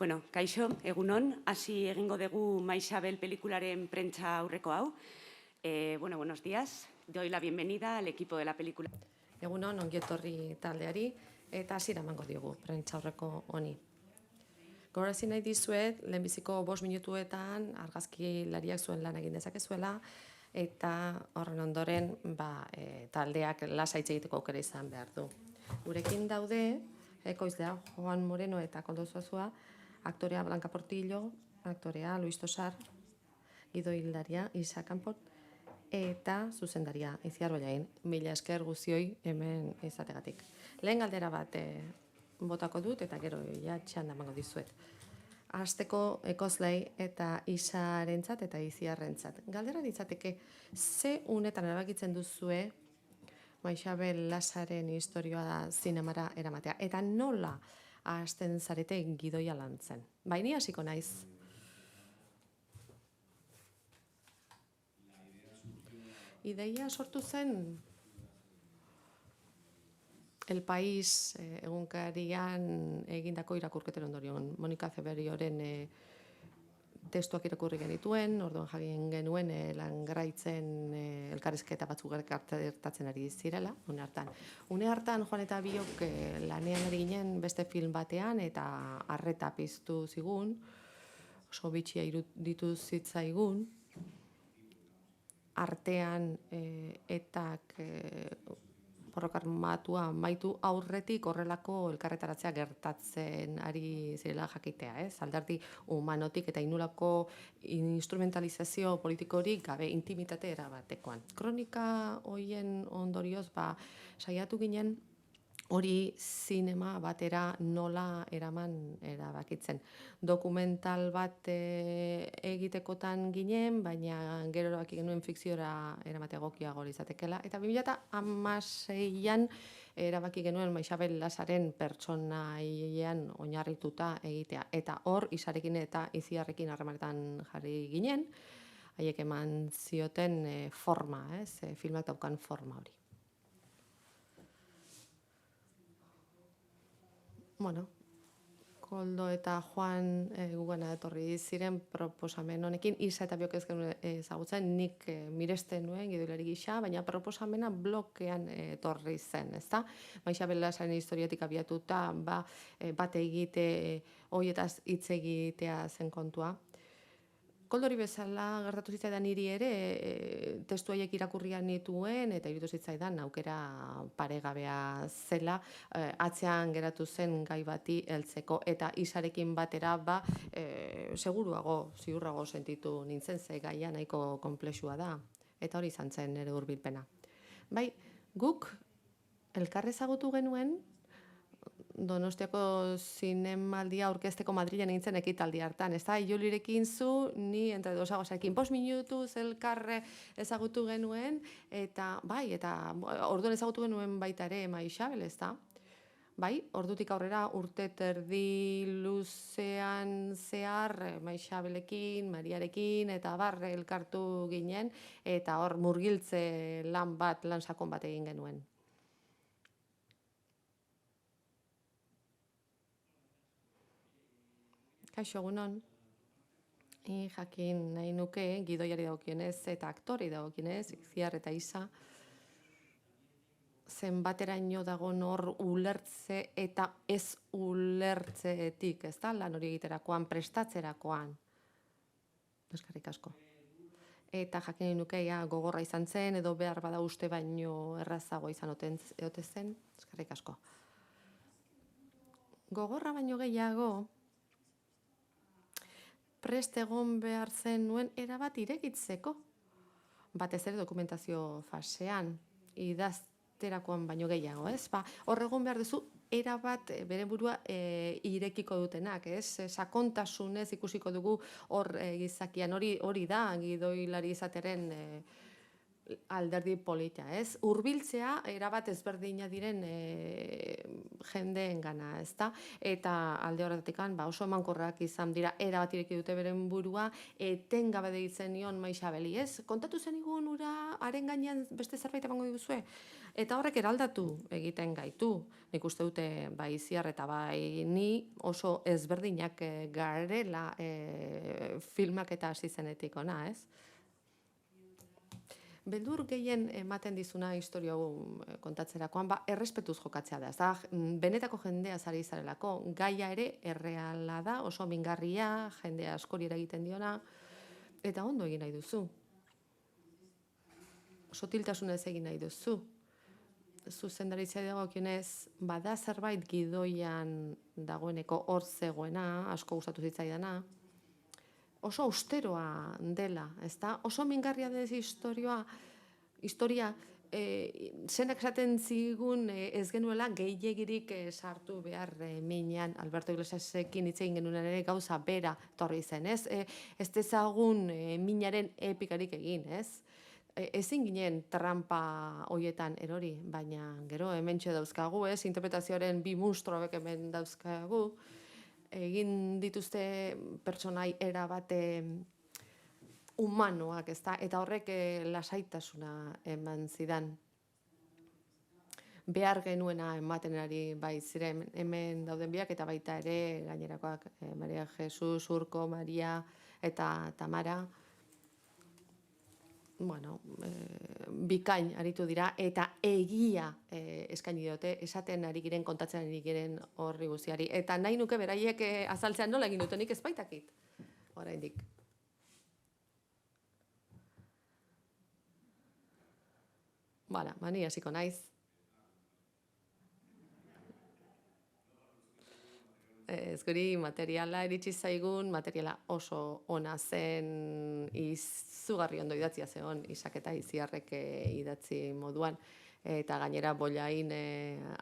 Bueno, kaixo, egunon, hasi egingo dugu Maixabel pelikularen prentsa aurreko hau. Buenos días. Doy la bienvenida al equipo de la película. Egunon, ongi etorri taldeari eta hasiera emango diogu prentsa aurreko honi. Gogorarazi nahi dizuet, lehenbiziko 5 minutuetan argazkilariak zuen lan egin dezakezuela eta horren ondoren taldeak lasai hitz egiteko aukera izan behar du. Gurekin daude ekoizlea Juan Moreno eta Koldo Zuazua, aktorea Blanca Portillo, aktorea Luis Tosar, gidoilaria Isa Kanpot, eta zuzendaria Itziar Bollain. Mila esker guztioi hemen izategatik. Lehen galdera bat botako dut eta gero txanda emango dizuet. Hasteko Ekozlei eta Isarentzat eta Itziarrentzat. Galdera ditzateke, ze unetan erabakitzen duzue Maixabel Lasaren historioa zinemara eramatea eta nola hasten zarete gidoia lantzen? Ni hasiko naiz. Ideia sortu zen El País egunkarian egindako irakurketen ondorion. Monika Zeberioren testuak irakurri genituen, orduan jakin genuen langraitzen elkarrizketa batzuk gertatzen ari zirela, une hartan. Une hartan Juan eta biok lanean ari ginen beste film batean eta arreta piztu zigun, oso bitxia iruditu zitzaigun, artean etak borroka armatua amaitu aurretik horrelako elkarretaratzea gertatzen ari zirela jakitea, alderdi humanotik eta inolako instrumentalizazio politikorik gabe intimitate erabatekoan. Kronika horien ondorioz saiatu ginen hori zinema batera nola eraman erabakitzen. Dokumental bat egitekotan ginen, baina gero erabaki genuen fikziora eramatea egokiago izatekeela. Eta 2016an erabaki genuen Maixabel Lasaren pertsonaian oinarrituta egitea. Eta hor, Isarekin eta Itziarrekin harremanetan jarri ginen, haiek eman zioten forma, filmak daukan forma hori. Koldo eta Juan gugana etorri ziren proposamen honekin, Isa eta biok ez genuen ezagutzen, nik miresten nuen gidoilari gisa, baina proposamena blokean etorri zen, ezta? Maixabel Lasaren historiatik abiatuta, bat egite, horietaz hitz egitea zen kontua. Koldori bezala gertatu zitzaidan niri ere, testu haiek irakurrian nituen eta iruditu zitzaidan aukera paregabea zela, atzean geratu zen gai bati heltzeko eta Isarekin batera ziurrago sentitu nintzen, ze gaia nahiko konplexua da eta hori izan zen nire hurbilpena. Guk elkar ezagutu genuen Donostiako zinemaldia aurkezteko Madrilen nintzen ekitaldi hartan, ezta? Iulirekin zu, ni entre dosagozarekin 5 minutuz elkarre ezagutu genuen, eta orduan ezagutu genuen baita ere Maixabel, ezta? Ordutik aurrera urte terdi luzean zehar Maixabelekin, Mariarekin, eta elkartu ginen, eta hor murgiltze lan sakon bat egin genuen. Kaixo, egunon. Jakin nahi nuke, gidoiari dagokionez eta aktori dagokionez, Itziar eta Isa, zenbateraino dago nor ulertze eta ez ulertzeetik, ez da, lan hori egiterakoan, prestatzerakoan. Eskerrik asko. Eta jakin nahi nuke, gogorra izan zen, edo behar bada uste baino errazago izan ote zen, eskerrik asko. Gogorra baino gehiago, prest egon behar zen nuen erabat irekitzeko. Batez ere dokumentazio fasean, idazterakoan baino gehiago, ez? Hor egon behar duzu, erabat bere burua irekiko dutenak, ez? Sakontasunez ikusiko dugu hor gizakian, hori da gidoilari izateren alderdi polita, ez? Hurbiltzea erabat ezberdina diren jendeengana, ezta? Eta alde horretatik oso emankorrak izan dira, erabat ireki dute beren burua, etengabe deitzen nion Maixabeli, ez? Kontatu zenigun ura haren gainean beste zerbait emango diguzue? Eta horrek eraldatu egiten gaitu. Nik uste dute bai Ziar eta bai ni oso ezberdinak garela filmak eta hasi zenetik ona, ez? Beldur gehien ematen dizuna historia hau kontatzerakoan, errespetuz jokatzea da. Ez da, benetako jendea zari zarelako, gaia ere erreala da, oso mingarria, jendea askori eragiten diona, eta ondo egin nahi duzu. Sotiltasunez egin nahi duzu. Zuzendaritzea dagokionez, bada zerbait gidoian dagoeneko hor zegoena, asko gustatu zitzaidana, oso austeroa dela, ezta? Oso mingarria dez historia, zenak esaten zigun ez genuela gehiagirik sartu behar minean, Alberto Iglesiasekin hitz egin genuen ere gauza bera torri zen, ez? Ez dezagun minaren epikarik egin, ez? Ezin ginen trampa hoietan erori, baina gero hementxe dauzkagu, ez? Interpretazioaren bi munstroek hemen dauzkagu, egin dituzte pertsonai erabate humanoak, ezta? Eta horrek lasaitasuna eman zidan. Behar genuena ematen ari bai ziren hemen dauden biak eta baita ere gainerakoak Maria Jesus, Urko, Maria eta Tamara. Bueno, bikain aritu dira eta egia eskaini diote, esaten ari giren, kontatzen ari giren horri guztiari. Eta nahi nuke beraiek azaltzean nola egin dutenik ez baitakit, oraindik. Bala, mani hasiko naiz. Ez guri materiala iritsi zaigun, materiala oso ona zen, izugarri ondo idatzia zeon, Isak eta Iziarrek idatzi moduan, eta gainera bollain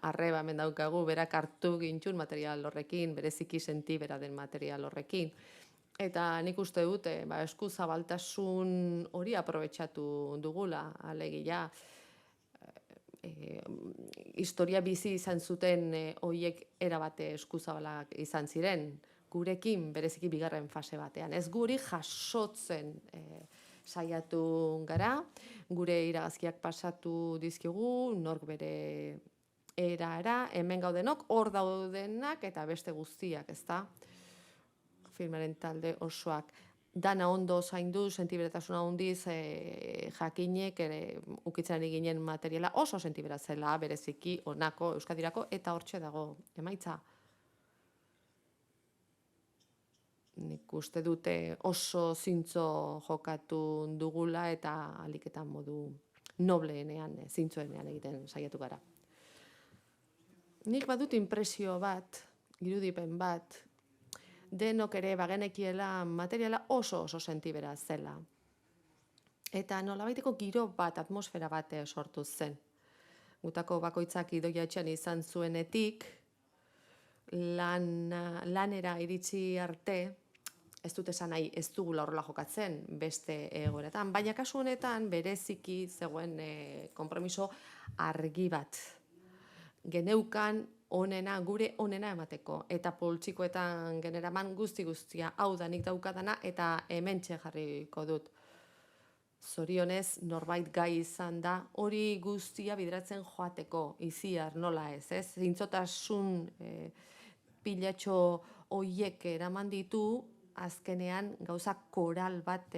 arreba hemen daukagu, berak hartu gintxun material horrekin, bereziki senti bera den material horrekin. Eta nik uste dut, eskuzabaltasun hori aprobetxatu dugula, alegia, historia bizi izan zuten hoiek erabate eskuzabalak izan ziren, gurekin bereziki bigarren fase batean. Ez guri jasotzen saiatu gara, gure iragazkiak pasatu dizkigu, nork bere erara, hemen gaudenok, hor daudenak eta beste guztiak, ezta? Filmaren talde osoak. Dana ondo zaindu, sentiberetasuna handiz jakinek ukitzen ari ginen materiala oso sentibera zela, bereziki honako Euskadirako eta hortxe dago emaitza. Nik uste dute oso zintzo jokatu dugula eta aliketan modu nobleenean, zintzoenean egiten saiatu gara. Nik badut inpresio bat, irudipen bat, denok ere bagenekiela materiala oso sentibera zela. Eta nolabaiteko giro bat, atmosfera bat sortu zen. Gutako bakoitzak idoia etxean izan zuenetik, lanera iritsi arte, ez dut esan nahi ez dugula horrela jokatzen beste egoeretan, baina kasu honetan bereziki zegoen konpromiso argi bat. Geneukan onena, gure onena emateko, eta poltsikoetan generaman guztia, hau da nik daukadana, eta hementxe jarriko dut. Zorionez, norbait gai izan da, hori guztia bideratzen joateko, Iziar nola ez, ez? Zintzotasun pilatxo hoiek eraman ditu, azkenean gauza koral bat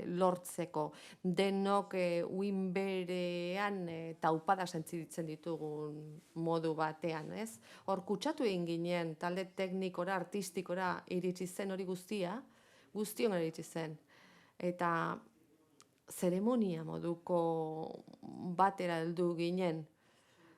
lortzeko. Denok uin berean taupada sentitzen ditugun modu batean, ez? Hor kutsatu egin ginen, talde teknikora, artistikora iritsi zen hori guztia, guztion iritsi zen. Eta zeremonia moduko batera heldu ginen,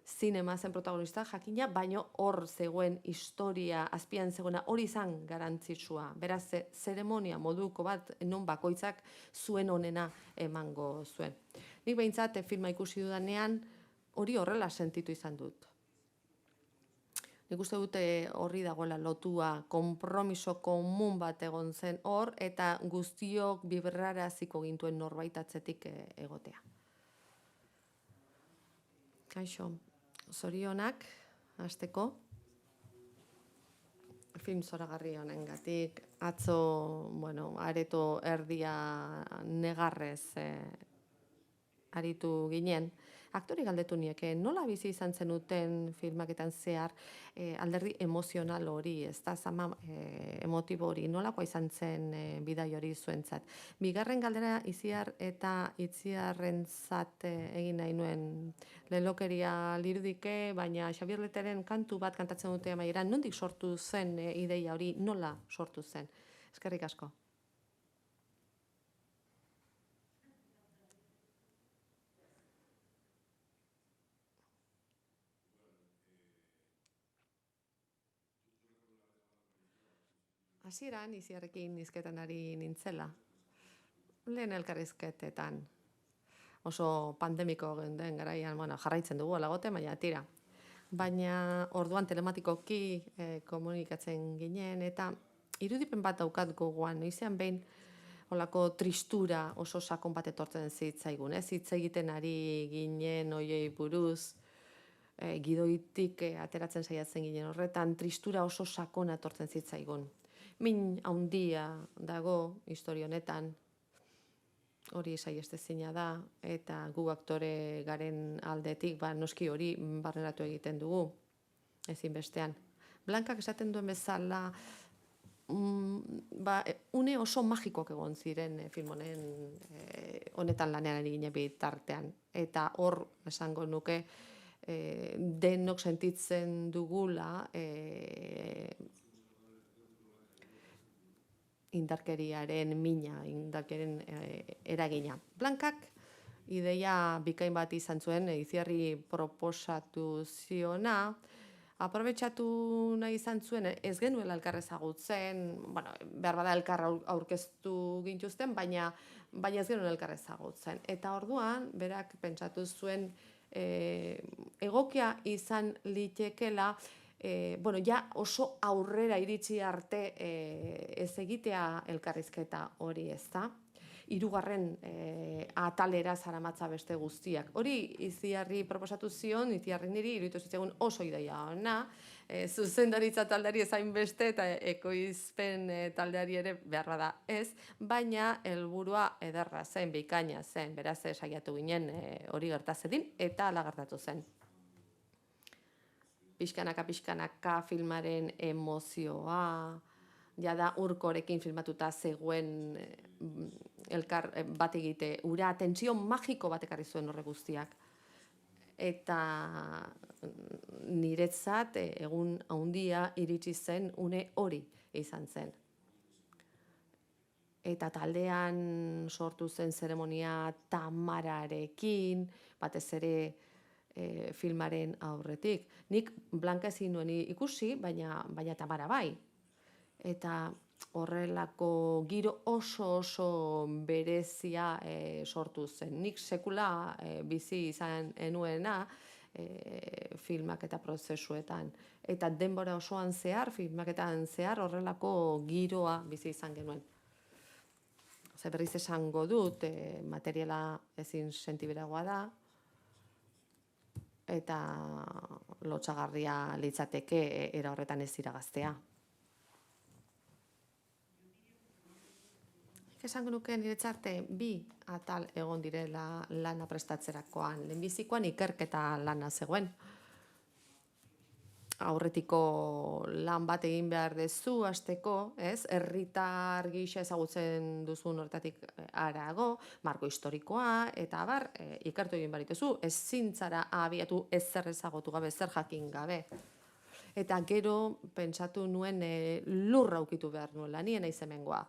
zinema zen protagonista jakina, baino hor zegoen historia, azpian zegoena hori izan garantzitsua. Beraz, zeremonia moduko bat non bakoitzak zuen onena emango zuen. Nik behintzat filma ikusi dudanean hori horrela sentitu izan dut. Nik uste dute horri dagoela lotua, konpromiso komun bat egon zen hor, eta guztiok biberraraziko gintuen norbait atzetik egotea. Kaixo, zorionak, hasteko, film zoragarri honengatik. Atzo, areto erdia negarrez aritu ginen. Aktori galdetu nieke, nola bizi izan zenuten filmaketan zehar alderdi emozional hori, ez da, zama emotibo hori, nolakoa izan zen bidai hori zuentzat. Bigarren galdera Itziar eta Itziarrentzat egin nahi nuen lelokeria lirudike, baina Xabier Leteren kantu bat kantatzen dute amaieran, nondik sortu zen ideia hori, nola sortu zen? Eskerrik asko. Hasieran Itziarrekin hizketan ari nintzela. Lehen elkarrizketetan. Oso pandemiko den garaian, jarraitzen dugu alagote, baina tira. Baina orduan telematikoki komunikatzen ginen, eta irudipen bat daukat gogoan, noizean behin olako tristura oso sakon bat etortzen zitzaigun, ez? Hitz egiten ari ginen oiei buruz, gidoitik ateratzen saiatzen ginen horretan, tristura oso sakona etortzen zitzaigun. Min handia dago historia honetan, hori saihestezina da, eta gu aktore garen aldetik, noski hori barneratu egiten dugu, ezinbestean. Blankak esaten duen bezala, une oso magikoak egon ziren film honetan lanean ari ginen bitartean. Eta hor esango nuke denok sentitzen dugula indarkeriaren mina, indarkeriaren eragina. Blankak ideia bikain bat izan zuen, Itziarri proposatu ziona, aprobetxatu nahi izan zuen, ez genuela elkar ezagutzen, behar bada elkar aurkeztu gintuzten, baina ez genuen elkar ezagutzen. Eta orduan, berak pentsatu zuen, egokia izan litekela, ja oso aurrera iritsi arte ez egitea elkarrizketa hori, ez da? Hirugarren atalera zaramatza beste guztiak. Hori Itziarri proposatu zion, Itziarri niri iruditu zitzaigun oso ideia ona, zuzendaritza taldeari ezain beste eta ekoizpen taldeari ere behar bada ez, baina helburua ederra zen, bikaina zen, beraz saiatu ginen hori gertazedin eta hala gertatu zen. Pixkanaka filmaren emozioa, jada Urkorekin filmatuta zegoen elkar bat egite, ura tentsio magiko bat ekarri zuen horre guztiak. Eta niretzat egun handia iritsi zen une hori izan zen. Eta taldean sortu zen zeremonia Tamararekin, batez ere filmaren aurretik. Nik Blanka ezin nuen ikusi, baina Tamara bai. Eta horrelako giro oso berezia sortu zen. Nik sekula bizi izan enuena filmak eta prozesuetan. Eta denbora osoan zehar, filmaketan zehar horrelako giroa bizi izan genuen. Berriz esango dut, materiala ezin sentiberagoa da, eta lotsagarria litzateke era horretan ez iragaztea. Esango nuke niretzat bi atal egon direla lana prestatzerakoan. Lehenbizikoan ikerketa lana zegoen. Aurretiko lan bat egin behar dezu hasteko, ez? Herritar gisa ezagutzen duzun horretatik harago, marko historikoa, eta ikertu egin behar dituzu, ezin zara abiatu ezer ezagutu gabe, ezer jakin gabe. Eta gero pentsatu nuen lurra ukitu behar nuela, nien naiz hemengoa.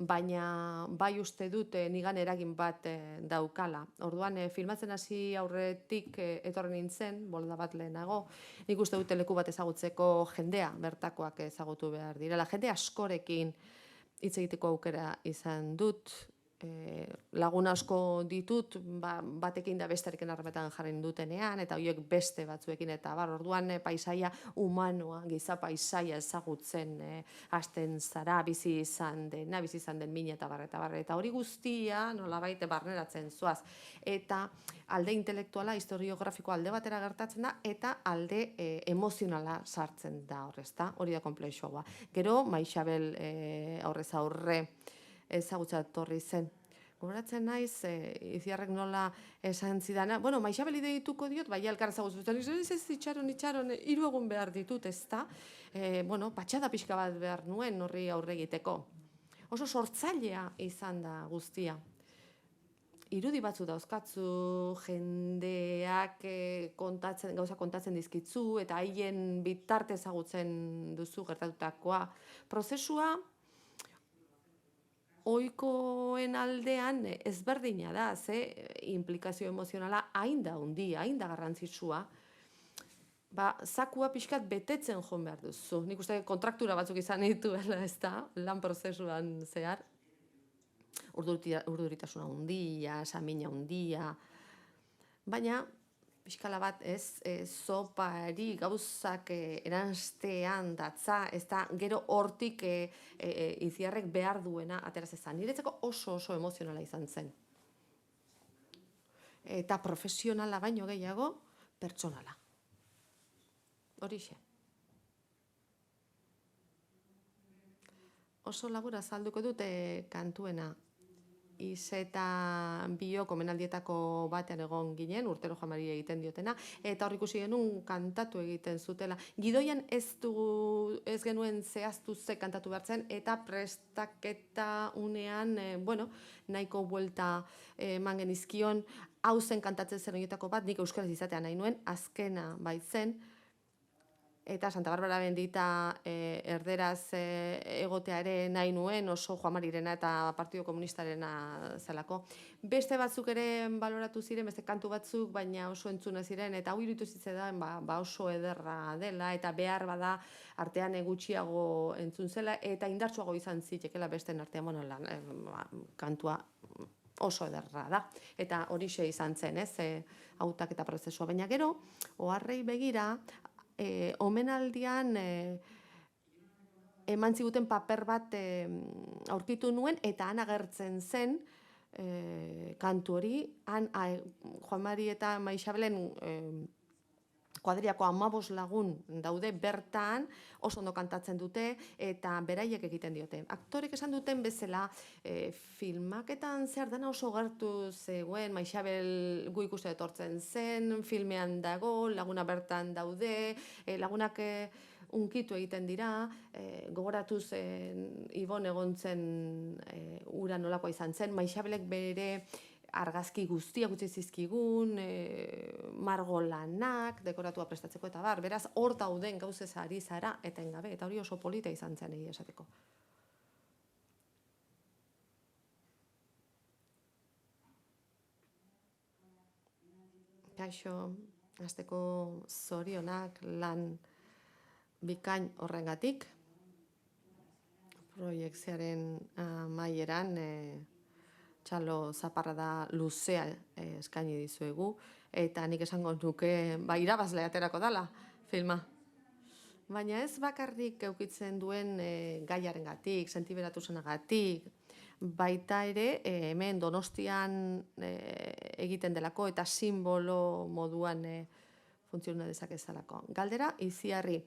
Baina bai uste dut nigan eragin bat daukala. Orduan filmatzen hasi aurretik etorri nintzen, bolda bat lehenago, nik uste dut leku bat ezagutzeko jendea bertakoak ezagutu behar direla. Jende askorekin hitz egiteko aukera izan dut, lagun asko ditut, batekin da besterekin harremetan jarri dutenean, eta horiek beste batzuekin, eta orduan paisaia humanoa, giza paisaia ezagutzen hasten zara, bizi izan den min eta bar, eta hori guztia nolabait barneratzen zoaz. Eta alde intelektuala, historiografiko alde batera gertatzen da, eta alde emozionala sartzen da horrezta, hori da konplexuagoa. Gero, Maixabel aurrez aurre ezagutza etorri zen. Gogoratzen naiz, Itziarrek nola esan zidana, Maixabeli deituko diot, bai elkar ezagutzen, ez itxaron, 3 egun behar ditut, ezta? Patxada pixka bat behar nuen horri aurre egiteko. Oso sortzailea izan da guztia. Irudi batzu dauzkatzu, jendeak gauza kontatzen dizkitzu, eta haien bitarte ezagutzen duzu gertatutakoa. Prozesua ohikoen aldean ezberdina da, implikazio emozionala hain da handia, hain da garrantzitsua, zakua pixkat betetzen joan behar duzu. Nik uste kontraktura batzuk izan dituela, ez da, lan prozesuan zehar. Urduritasuna handia, samina handia, baina pixkala bat zopari gauzak eranstean datza, ez da gero hortik Itziarrek behar duena ateraz ezan. Niretzako oso emozionala izan zen. Eta profesionala baino gehiago, pertsonala. Horixe. Oso labur azalduko dute kantuena. Izeta biok omenaldietako batean egon ginen, urtero Jamari egiten diotena, eta hor ikusi genuen kantatu egiten zutela. Gidoian ez genuen zehaztu ze kantatu behar zen, eta prestaketa unean, nahiko buelta eman genizkion, hau zen kantatzen zen horietako bat, nik euskaraz izatea nahi nuen, azkena baitzen, eta Santa Barbara bendita erderaz egotea ere nahi nuen, oso Juan Marirena eta Partido Komunistarena zelako. Beste batzuk ere baloratu ziren, beste kantu batzuk, baina oso entzuna ziren, eta hau iruditu zitzaidan oso ederra dela, eta behar bada artean gutxiago entzun zela, eta indartsuago izan zitekela besten artean, kantua oso ederra da. Eta horixe izan zen, hautaketa prozesua. Baina gero, oharrei begira, omenaldian eman ziguten paper bat aurkitu nuen, eta han agertzen zen kantu hori, Juan Mari eta Maixabelen kuadriako 15 lagun daude bertan, oso ondo kantatzen dute, eta beraiek egiten diote. Aktorek esan duten bezala, filmaketan zer dena oso gertu zegoen, Maixabel gu ikuste etortzen zen, filmean dago, laguna bertan daude, lagunak unkitu egiten dira, gogoratuz Ibon egon zen ura nolakoa izan zen, Maixabelek bere argazki guztiak utzi zizkigun, margolanak, dekoratua prestatzeko eta bar, beraz, hor dauden gauzez ari zara, etengabe, eta hori oso polita izan zen egia esateko. Kaixo, hasteko zorionak lan bikain horrengatik, proiekziaren amaieran, txalo zaparra da luzea eskaini dizuegu, eta nik esango nuke irabazle aterako dala filma. Baina ez bakarrik eukitzen duen gaiarengatik, sentiberatuzenagatik, baita ere hemen Donostian egiten delako eta simbolo moduan funtziona dezakezalako. Galdera, Itziarri,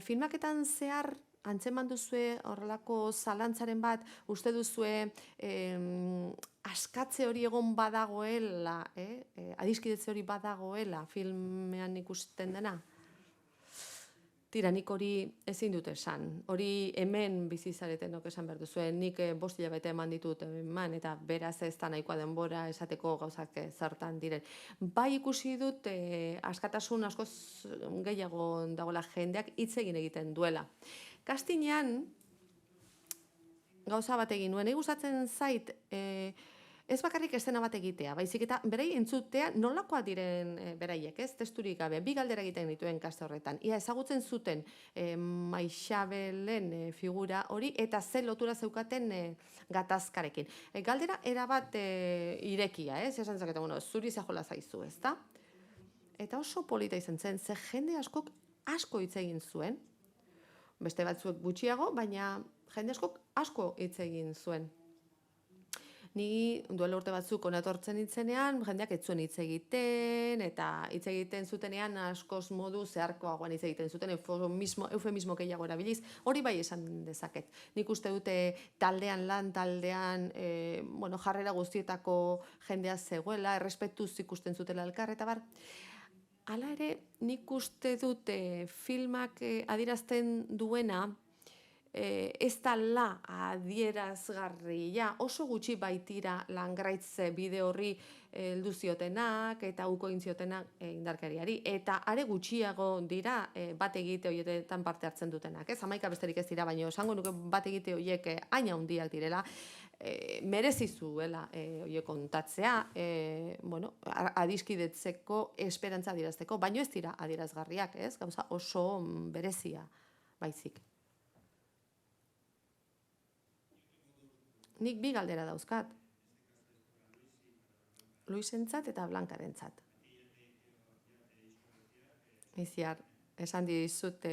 filmaketan zehar antzeman duzue horrelako zalantzaren bat, uste duzue askatze hori egon badagoela, adiskidetze hori badagoela filmean ikusten dena? Tira, nik hori ezin dut esan. Hori hemen bizizaretenok esan behar duzue, nik 5 hilabete eman ditut eman, eta beraz ez da nahikoa denbora esateko gauzak zertan diren. Bai ikusi dut askatasun askoz gehiago dagoela jendeak hitz egiten duela. Kastinean, gauza bat egin nuen, gustatzen zait ez bakarrik estena bat egitea, baizik eta berei entzutea nolakoa diren beraiek, ez, testurik gabe, bi galdera egiten dituen kaste horretan. Ia ezagutzen zuten Maixabelen figura hori eta ze lotura zeukaten gatazkarekin. Galdera erabat irekia, ez, esan zaketa, bueno, zuri zajola zaizu, ez da? Eta oso polita izan zen, ze jende askok asko hitz egin zuen, beste batzuek gutxiago, baina jende askok asko hitz egin zuen. Ni duela urte batzuk onatortzen nintzenean, jendeak ez zuen hitz egiten, eta hitz egiten zutenean askoz modu zeharkoagoan hitz egiten zuten, eufemismo gehiago erabiliz, hori bai esan dezaket. Nik uste dute taldean, jarrera guztietako jendea zegoela, errespetuz ikusten zutela elkar, eta bar. Hala ere, nik uste dute filmak adierazten duena, ez da la adierazgarria, oso gutxi baitira langraitz bide horri heldu ziotenak eta uko egin ziotenak indarkeriari. Eta are gutxiago dira bat egite horietan parte hartzen dutenak. Ez, 11 besterik ez dira, baina esango nuke bat egite horiek hain handiak direla, merezi zuela horiek kontatzea, adiskidetzeko, esperantza adierazteko, baino ez dira adierazgarriak, ez? Gauza oso berezia baizik. Nik bi galdera dauzkat. Luisentzat eta Blankarentzat. Iziar, esan dizut,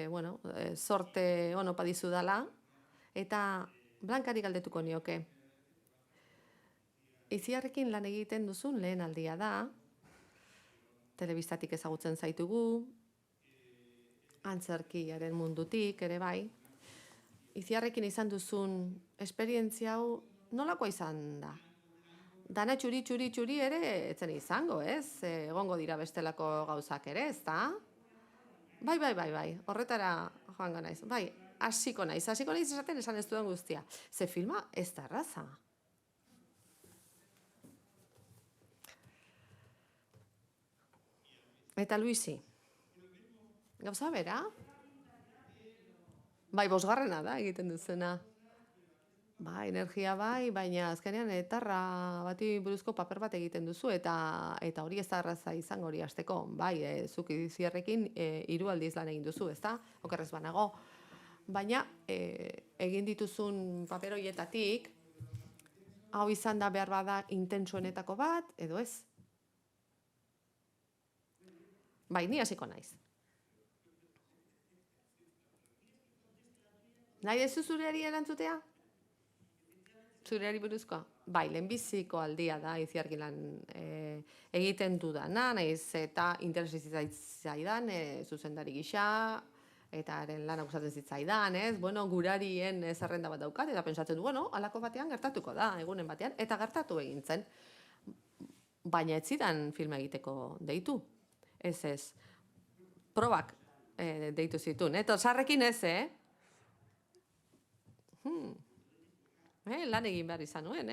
sorte onopa dizudala, eta Blankari galdetuko nioke. Iziarrekin lan egiten duzun lehen aldia da, telebistatik ezagutzen zaitugu, antzerkiaren mundutik ere bai. Iziarrekin izan duzun esperientzia hau nolakoa izan da? Dana txuri ere etzen izango, ez? Egongo dira bestelako gauzak ere, ez da? Bai, horretara joango naiz. Bai, hasiko naiz esaten esan ez duen guztia. Ze filma ez da erraza. Eta Luisi, gauza bera? Bai, 5. da egiten duzena. Bai, energia bai, baina azkenean etarra bati buruzko paper bat egiten duzu, eta hori ez da erraza izango hori hasteko. Bai, zuk Izierrekin 3 aldiz lan egin duzu, ez da? Okerrez banago. Baina egin dituzun paper horietatik, hau izan da behar bada intentsuenetako bat, edo ez? Bai, ni hasiko naiz. Nahi dezu zureari erantzutea? Zureari buruzkoa? Bai, lehenbiziko aldia da Iziarrekin lan egiten dudana, nahiz eta interesatzen zuzendari gisa, eta haren lana gustatzen zitzaidan, ez? Gurarien zerrenda bat daukat, eta pentsatzen du, halako batean gertatuko da, egunen batean, eta gertatu egin zen. Baina ez zidan filma egiteko deitu. Ez. Probak deitu zituen, eta Sarrekin ez, lan egin behar izan nuen,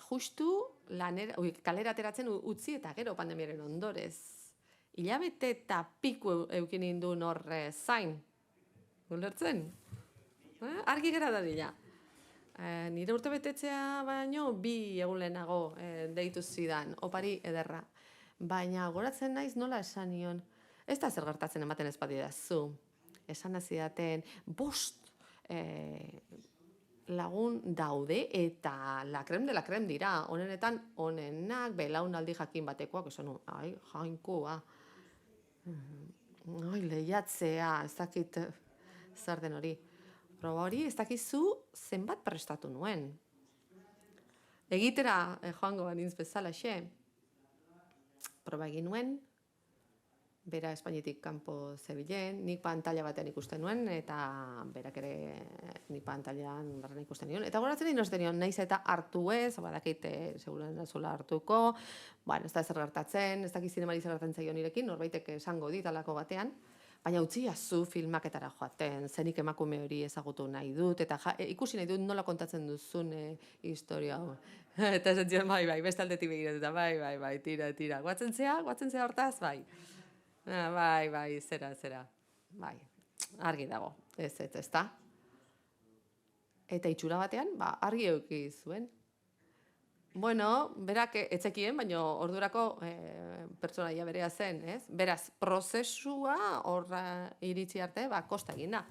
Justu kalera ateratzen utzi eta gero pandemiaren ondorez. Hilabete eta piku eukin induen horre zain. Ulertzen? Argi gara dadila. Nire urte betetzea baino 2 egun lehenago deitu zidan, opari ederra. Baina goratzen naiz nola esan nion. Ez da zer gertatzen ematen ez badidazu. Esan azidaten 5 lagun daude eta la creme de la creme dira. Honenetan honenak, belaunaldi jakin batekoak, esan jainkoa. Lehiatzea, ez dakit zer den hori. Proba hori ez dakizu zenbat prestatu nuen. Egitera joango banintz bezalaxe. Proba egin nuen, bera Espainiatik kanpo zebilen, nik pantalla batean ikusten nuen, eta berak ere nik pantailan barren ikusten nion. Eta goratzen inosten nion, naiz eta hartu ez, badakit seguren azula hartuko, ez da zer gertatzen, ez dakit zinemari zer gertatzen zaio nirekin, norbaitek esango dit alako batean, baina utzi zu filmaketara joaten, zenik emakume hori ezagutu nahi dut, eta ikusi nahi dut nola kontatzen duzun historia. Eta esan zion, bai, beste aldetik begiratuta, bai, tira. Guatzen zea hortaz, bai. Bai, zera. Bai, argi dago, ez da. Eta itxura batean, argi eduki zuen. Bueno, berak etzekien, baina ordurako pertsonaia berea zen, ez? Beraz, prozesua horra iritsi arte, kosta egin da.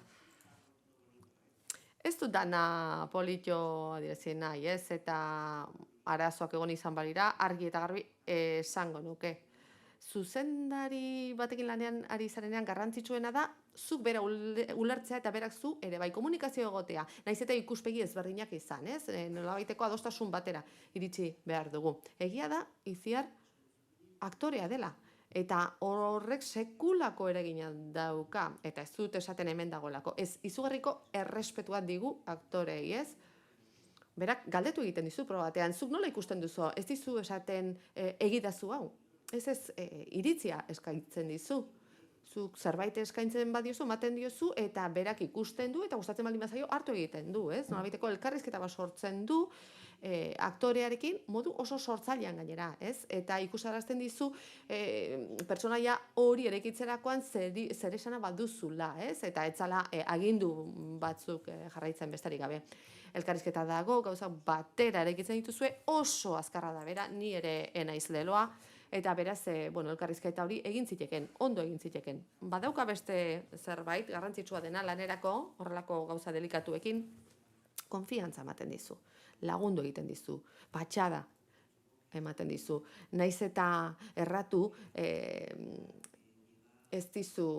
Ez dut dana polito adierazi nahi, ez? Eta arazoak egon izan balira, argi eta garbi esango nuke. Zuzendari batekin lanean ari zarenean garrantzitsuena da, zuk bera ulertzea eta berak zu ere bai komunikazio egotea. Naiz eta ikuspegi ezberdinak izan, ez? Nolabaiteko adostasun batera iritsi behar dugu. Egia da, Itziar aktorea dela. Eta horrek sekulako eragina dauka, eta ez dut esaten hemen dagoelako. Ez izugarriko errespetua digu aktorei, ez? Berak galdetu egiten dizu proba batean, zuk nola ikusten duzu, ez dizu esaten egidazu hau. Ez iritzia eskaintzen dizu. Zuk zerbait eskaintzen badiozu, ematen diozu, eta berak ikusten du, eta gustatzen baldin bazaio hartu egiten du, ez? Nolabiteko elkarrizketa bat sortzen du, aktorearekin modu oso sortzailean gainera, ez? Eta ikusarazten dizu pertsonaia hori eraikitzerakoan zer esana baduzula, ez? Eta etzala agindu batzuk jarraitzen besterik gabe. Elkarrizketa dago, gauza batera eraikitzen dituzue, oso azkarra da bera, ni ere enaiz leloa, eta beraz, elkarrizketa hori egin ziteken, ondo egin ziteken. Badauka beste zerbait, garrantzitsua dena lanerako, horrelako gauza delikatuekin, konfiantza ematen dizu, lagundu egiten dizu, patxada ematen dizu. Naiz eta erratu, ez dizu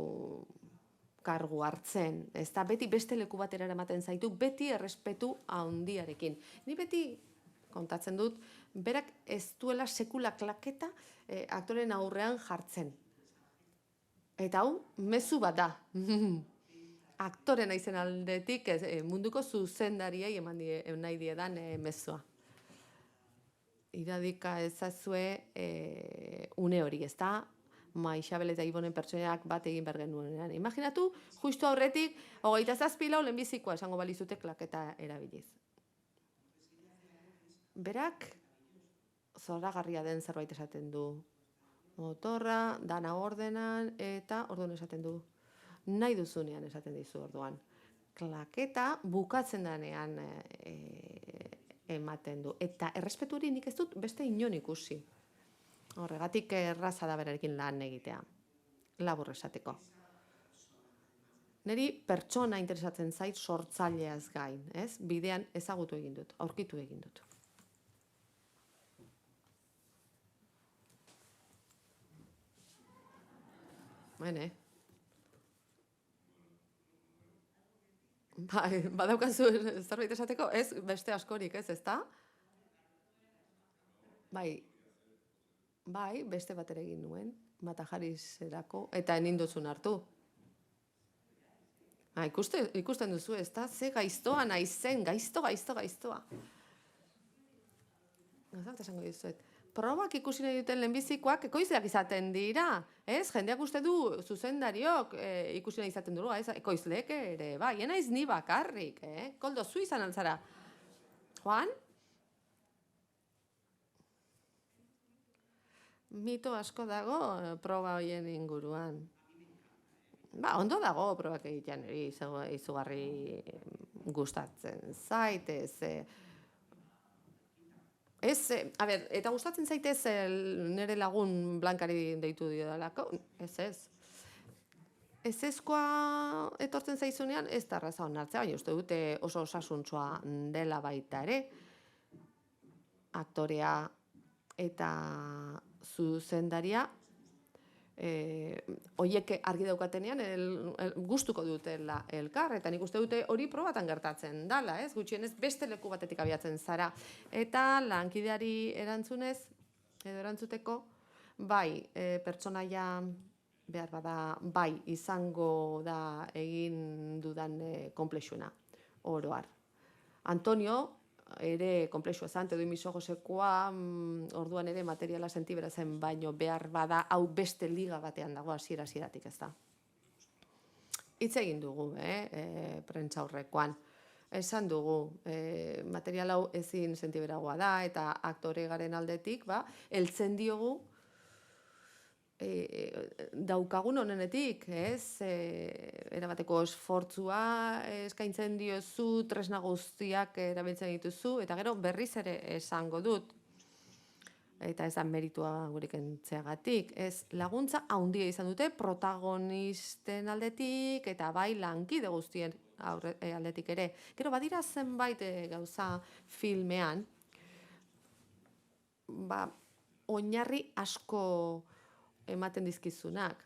kargu hartzen, ez da beti beste leku batera ematen zaitu, beti errespetu handiarekin. Ni beti kontatzen dut, berak ez duela sekula klaketa aktoren aurrean jartzen. Eta hau, mezu bat da. Aktore naizen aldetik munduko zuzendariei eman nahi diedan mezua. Iradika ezazue une hori, ez da? Maixabel eta Ibonen pertsoneak bat egin behar genuenean. Imaginatu, justu aurretik, 27 lau lehenbizikoa esango balizute klaketa erabiliz. Berak zoragarria den zerbait esaten du. Motorra, dana ordenan, eta orduan esaten du. Nahi duzunean esaten dizu orduan. Klaketa bukatzen denean ematen du. Eta errespetu hori nik ez dut beste inon ikusi. Horregatik erraza da berarekin lan egitea. Labur esateko. Neri pertsona interesatzen zait sortzaileaz gain, ez? Bidean ezagutu egin dut, aurkitu egin dut. Bene. Badaukazu zerbait esateko, ez beste askorik, ez da? Bai, beste bat ere egin nuen, Matajarizerako, eta eninduzun hartu. Ikusten duzu, ez da? Ze gaiztoa naizen, gaiztoa. Gazak esango dizuet. Probak ikusi nahi duten lehenbizikoak ekoizleak izaten dira, ez? Jendeak uste du zuzendariok ikusi nahi izaten dugu, ez? Ekoizleek ere, enaiz ni bakarrik, Koldo, zu izan altzara. Juan? Mito asko dago proba horien inguruan. Ondo dago probak egitean, izugarri gustatzen zaitez, eta gustatzen zaitez nire lagun Blankari deitu diodalako, ez. Ezezkoa etortzen zaizunean, ez da erraza onartzea, baina uste dute oso osasuntsua dela baita ere, aktorea eta zuzendaria, horiek argi daukatenean gustuko dutela elkar, eta nik uste dute hori probatan gertatzen dala, ez? Gutxienez beste leku batetik abiatzen zara. Eta lankideari erantzuteko, pertsonaia behar bada, izango da egin dudan konplexuena, oroar. Antonio, ere konplexua zan, Teodoi Misogosekoa, orduan ere materiala sentibera zen, baino behar bada, hau beste liga batean dago hasieratik, ez da. Hitz egin dugu, prentsa aurrekoan. Esan dugu, material hau ezin sentiberagoa da, eta aktore garen aldetik, heltzen diogu, daukagun honenetik, ez? Erabateko esfortzua eskaintzen diozu, tresna guztiak erabiltzen dituzu, eta gero berriz ere esango dut, eta ez da meritua gure kentzeagatik, ez laguntza handia izan dute protagonisten aldetik, eta bai lankide guztien aldetik ere. Gero badira zenbait gauza filmean, oinarri asko ematen dizkizunak,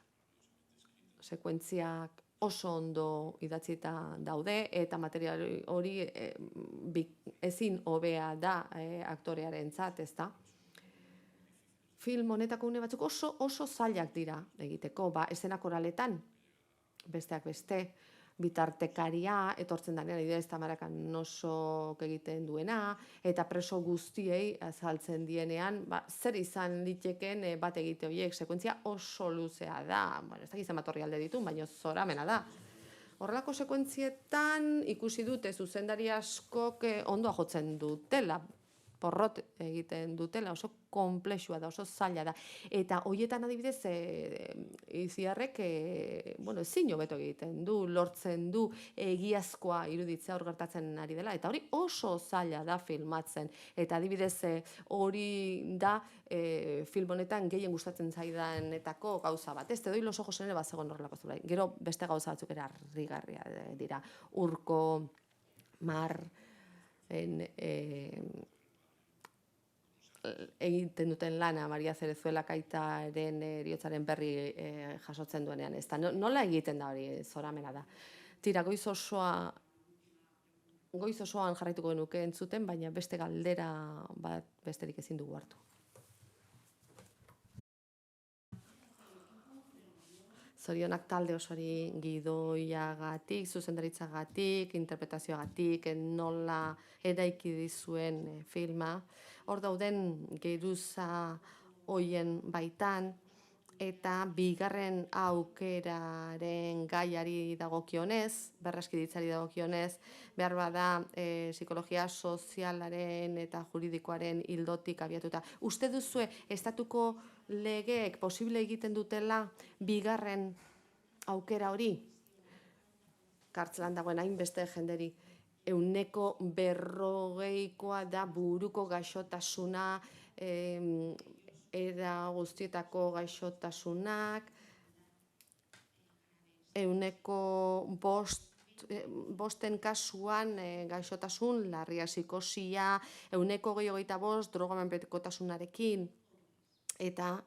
sekuentziak oso ondo idatzita daude, eta material hori ezin hobea da aktorearentzat, ez da? Film honetako une batzuk oso zailak dira egiteko, esena koraletan, besteak beste, bitartekaria etortzen danean, adibidez Tamarakan oso egiten duena, eta preso guztiei azaltzen dienean, zer izan litekeen bat egite horiek, sekuentzia oso luzea da, ez dakit zenbat orrialde ditu, baina zoramena da. Horrelako sekuentzietan ikusi dute zuzendari askok ondoa jotzen dutela, porrot egiten dutela, oso konplexua da, oso zaila da. Eta horietan adibidez, Itziarrek ezin hobeto egiten du, lortzen du egiazkoa iruditzea hor gertatzen ari dela, eta hori oso zaila da filmatzen. Eta adibidez hori da film honetan gehien gustatzen zaidanetako gauza bat. Ez doi los ojos ere bazegon horrelako zura. Gero beste gauza batzuk ere harrigarria dira. Urko, Mar, egiten duten lana Maria Zerezuela Kaitaren heriotzaren berri jasotzen duenean, ez da. Nola egiten da hori, zoramena da. Tira, goiz osoan jarraituko genuke entzuten, baina beste galdera bat besterik ezin dugu hartu. Zorionak talde osori gidoiagatik, zuzendaritzagatik, interpretazioagatik, nola eraiki dizuen filma. Hor dauden geruza hoien baitan, eta bigarren aukeraren gaiari dagokionez, berreskiritzari dagokionez, behar bada psikologia sozialaren eta juridikoaren ildotik abiatuta. Uste duzue, estatuko legeek posible egiten dutela bigarren aukera hori? Kartzelan dagoen hainbeste jenderi. 140% da buruko gaixotasuna, era guztietako gaixotasunak, 5% kasuan gaixotasun, larria psikosia, 25% drogamenpekotasunarekin, eta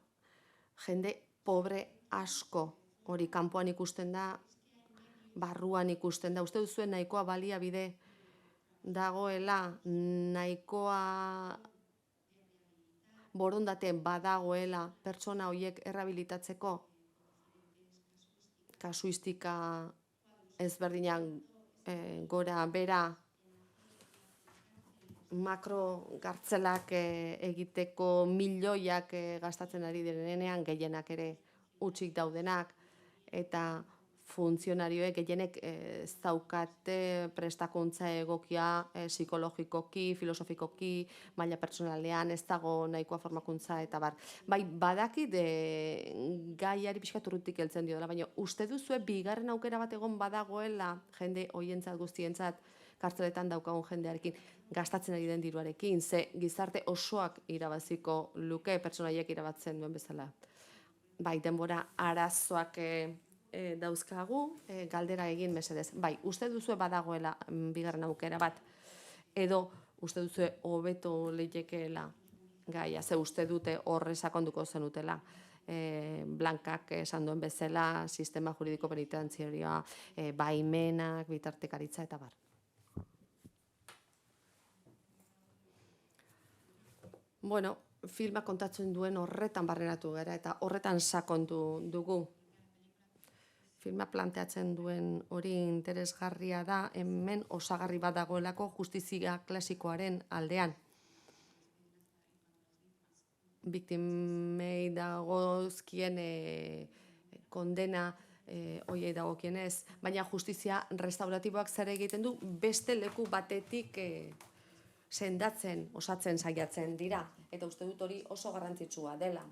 jende pobre asko hori kanpoan ikusten da, barruan ikusten da. Uste duzuen nahikoa baliabide dagoela, nahikoa borondate badagoela pertsona horiek errabilitatzeko, kasuistika ezberdinak gora bera, makro gartzelak egiteko milioiak gastatzen ari direnean, gehienak ere hutsik daudenak, eta funtzionarioek gehienek ez daukate prestakuntza egokia psikologikoki, filosofikoki, maila pertsonalean, ez dago nahikoa formakuntza eta bar. Bai, badakit gaiari pixkat urrutik heltzen dio dela, baina uste duzue bigarren aukera bat egon badagoela jende hoientzat guztientzat kartzeletan daukagun jendearekin, gastatzen ari den diruarekin, ze gizarte osoak irabaziko luke, pertsonaiek irabatzen duen bezala. Bai, denbora arazoak dauzkagu, galdera egin mesedez. Bai, uste duzue badagoela bigarren aukera bat, edo uste duzue hobeto leikeela gaia, ze uste dute horre sakonduko zenutela. Blankak esan duen bezala, sistema juridiko penitentziarioa, baimenak, bitartekaritza eta bar. Bueno, filma kontatzen duen horretan barrenatu gara eta horretan sakondu dugu. Filma planteatzen duen hori interesgarria da, hemen osagarri bat dagoelako justizia klasikoaren aldean. Biktimei dagozkien kondena hoiei dagokienez, baina justizia restauratiboak zer egiten du beste leku batetik sendatzen, osatzen saiatzen dira, eta uste dut hori oso garrantzitsua dela.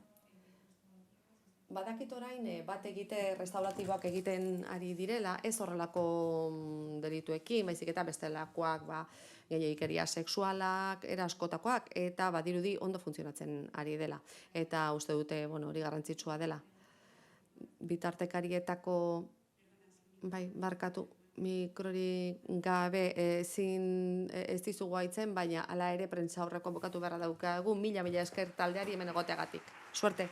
Badakit orain bat egite restauratiboak egiten ari direla, ez horrelako delituekin, baizik eta bestelakoak, gehiegikeria sexualak, era askotakoak, eta badirudi ondo funtzionatzen ari dela. Eta uste dute, hori garrantzitsua dela. Bitartekarietako, barkatu, mikrori gabe ez dizugu haitzen, baina hala ere prentsa aurreko bukatu beharra daukagu, mila esker taldeari hemen egoteagatik. Suerte!